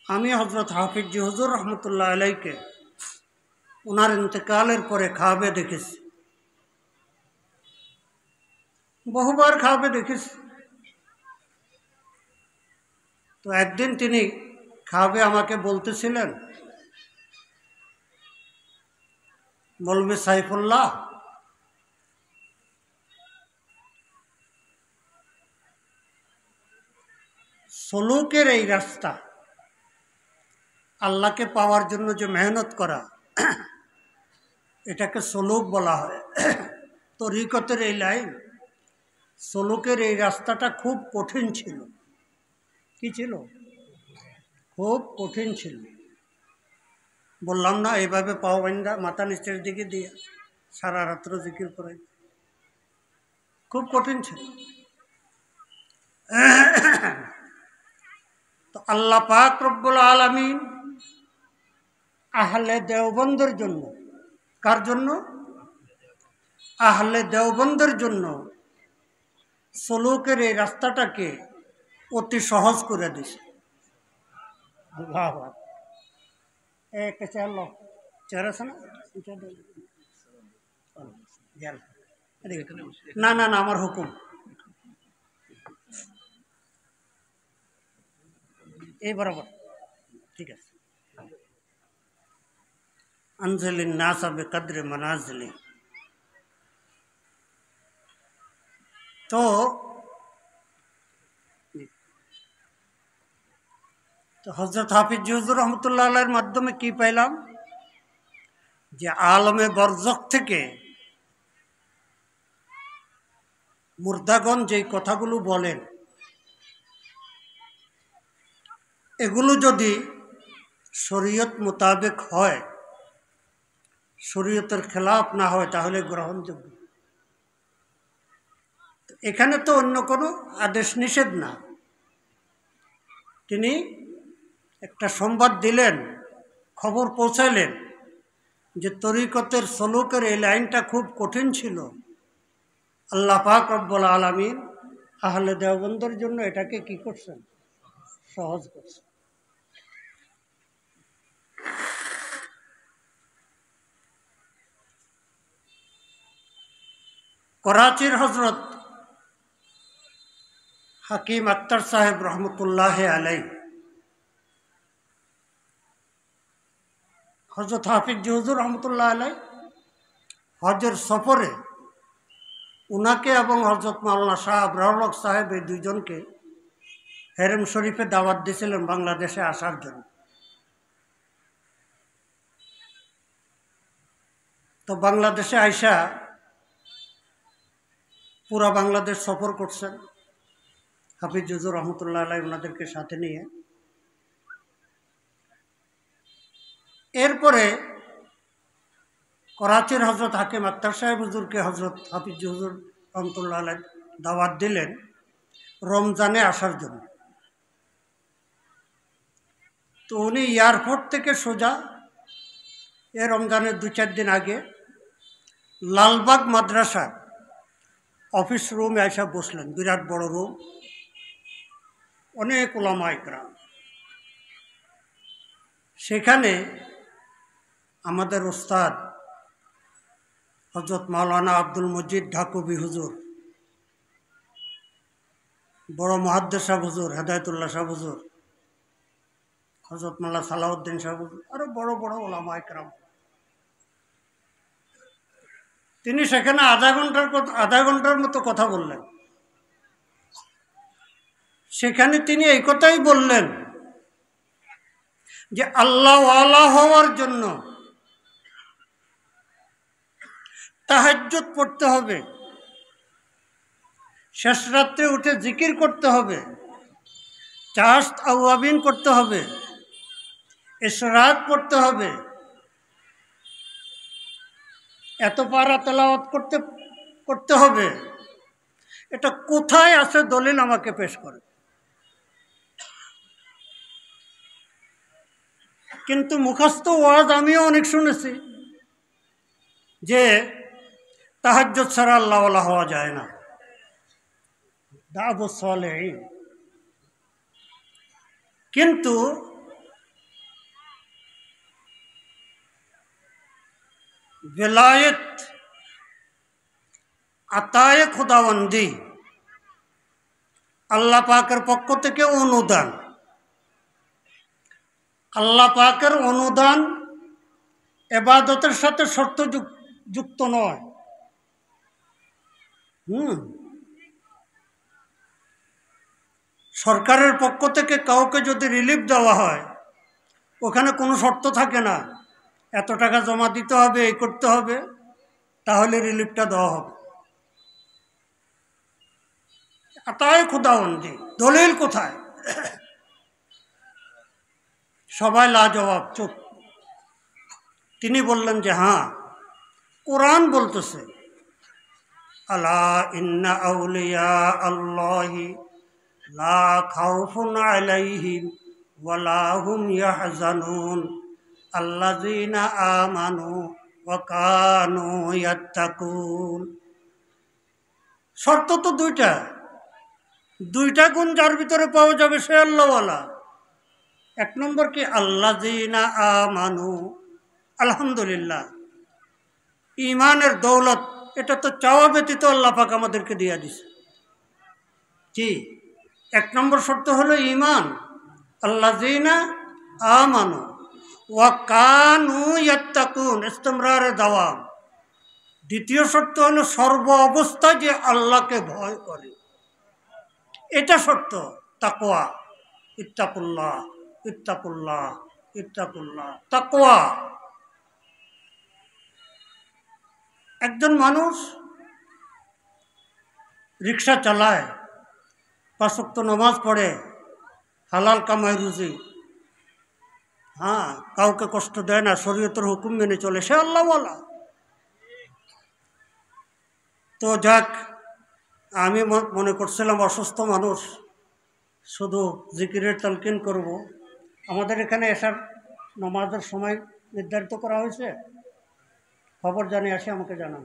আমি হজরত হাফিজ জি হুজুর রহমতুল্লাহ আলাইকে ওনার ইন্তেকালের পরে খাওয়াবে দেখেছি, বহুবার খাওয়াবে দেখেছি। তো একদিন তিনি খাওয়াবে আমাকে বলতেছিলেন, বলবে সাইফুল্লাহ, সলুকের এই রাস্তা, আল্লাহকে পাওয়ার জন্য যে মেহনত করা, এটাকে সলুক বলা হয়। তরিকতের এই লাইন, সলুকের এই রাস্তাটা খুব কঠিন ছিল। কি ছিল? খুব কঠিন ছিল। বললাম না, এইভাবে পাও বান্ধা মাথা নিচের দিকে দিয়ে সারা রাত্র জিকির করে, খুব কঠিন ছিল। তো আল্লাহ পাক রব্বুল আলামিন আহলে দেওবন্দের জন্য, কার জন্য? আহলে দেওবন্দের জন্য সলুকের এই রাস্তাটাকে অতি সহজ করে দিছে। না না না, আমার হুকুম এই বরাবর, ঠিক আছে। আনজালিন নাসা বিকদরি মানাজিলি। তো হযরত হাফিজ জি হুজুর রহমতুল্লাহ আলাইহির মাধ্যমে কি পাইলাম? যে আলমে বরজখ থেকে মুর্দাগণ যেই কথাগুলো বলেন, এগুলো যদি শরীয়ত মোতাবেক হয়, শরীয়তের খেলাফ না হয়, তাহলে গ্রহণযোগ্য। এখানে তো অন্য কোনো আদেশ নিষেধ না। তিনি একটা সংবাদ দিলেন, খবর পৌঁছাইলেন যে তরিকতের সলুকের এই লাইনটা খুব কঠিন ছিল। আল্লাহ পাক রব্বুল আলামিন আহলে দেওবন্দের জন্য এটাকে কি করছেন? সহজ করছেন। করাচির হজরত হাকিম আক্তার সাহেব রহমতুল্লাহ আলাই, হজরত হাফিজ জি হুজুর রহমতুল্লাহ আলাই হজের সফরে উনাকে এবং হজরত মাওলানা শাহ আবরারুল হক সাহেব, এই দুইজনকে হেরেম শরীফে দাওয়াত দিয়েছিলেন বাংলাদেশে আসার জন্য। তো বাংলাদেশে আইসা পুরা বাংলাদেশ সফর করছেন হাফিজ হুজুর রহমতুল্লাহ আলাই ওনাদেরকে সাথে নিয়ে। এরপরে করাচির হজরত হাকিম আক্তার সাহেব হুজুরকে হজরত হাফিজ হুজুর রহমতুল্লাহ আলাই দাওয়াত দিলেন রমজানে আসার জন্য। তো উনি এয়ারপোর্ট থেকে সোজা রমজানের 2-4 দিন আগে লালবাগ মাদ্রাসার অফিস রুমে এসে বসলেন। বিরাট বড় রুম, অনেক উলামা ইকরাম। সেখানে আমাদের ওস্তাদ হজরত মাওলানা আব্দুল মজিদ ঢাকুবি হুজুর, বড় মুহাদ্দিস সাহেব হুজুর হেদায়েতুল্লাহ সাহেব হুজুর, হজরত মাওলানা সালাউদ্দিন সাহেব হুজুর, আরো বড় বড় উলামা ইকরাম। তিনি সেখানে আধা ঘন্টার মতো কথা বললেন। সেখানে তিনি এই কথাই বললেন যে আল্লাহ ওয়ালা হওয়ার জন্য তাহাজ্জুদ পড়তে হবে, শেষ রাত্রে উঠে জিকির করতে হবে, চাশত আওয়াবিন করতে হবে, ইশরাক পড়তে হবে, এত পারা তেলাওয়াত করতে হবে। এটা কোথায় আছে দলিল আমাকে পেশ করে। কিন্তু মুখস্থ ওয়াজ আমিও অনেক শুনেছি যে তাহাজ্জুদ ছাড়া আল্লাহ ওয়ালা হওয়া যায় না, দাবুস সালেহিন। কিন্তু বেলায়েত, আতায়ে খুদাবন্দি, আল্লাহ পাকের পক্ষ থেকে অনুদান। আল্লাহ পাকের অনুদান ইবাদতের সাথে শর্ত যুক্ত নয়। সরকারের পক্ষ থেকে কাউকে যদি রিলিফ দেওয়া হয়, ওখানে কোনো শর্ত থাকে না, এত টাকা জমা দিতে হবে, এই করতে হবে, তাহলে রিলিফটা দেওয়া হবে। আতায়ে খুদাবন্দি, দলিল কোথায়? সবাই লাজবাব, চুপ। তিনি বললেন যে হ্যাঁ, কোরআন বলতেছে, আলা ইন্না আউলিয়া আল্লাহি লা খাউফুন আলাইহিম ওয়ালা হুম ইয়াহজানুন আল্লাযীনা আমানু ওয়া কানু ইয়াত্তাকুন। শর্ত তো দুইটা গুণ যার ভিতরে পাওয়া যাবে সে আল্লাহওয়ালা। এক নম্বর কি? আল্লাযীনা আমানু। আলহামদুলিল্লাহ, ইমানের দৌলত এটা তো চাওয়া ব্যতীত আল্লাহ পাক আমাদেরকে দিয়ে দিছে। কি? এক নম্বর শর্ত হলো ইমান, আল্লাযীনা আমানু ওয়া কানু ইয়াত্তাকুন, ইস্তিমরারে দাওয়াম। দ্বিতীয় শর্ত হলো সর্ব অবস্থায় যে আল্লাহকে ভয় করে, এটা শর্ত। তাকওয়া, ইত্তাকুল্লাহ, ইত্তাকুল্লাহ, ইত্তাকুল্লাহ, তাকওয়া। একজন মানুষ রিক্সা চালায়, 5 ওয়াক্ত নামাজ পড়ে, হালাল কামাই রুজি, হ্যাঁ, কাউকে কষ্ট দেয় না, শরীয়তের হুকুম মেনে চলে, সে আল্লাহওয়ালা। তো যাক, আমি মনে করছিলাম অসুস্থ মানুষ, শুধু জিকিরের তালকিন করব। আমাদের এখানে এসার নামাজের সময় নির্ধারিত করা হয়েছে, খবর জানিয়ে আসে, আমাকে জানান।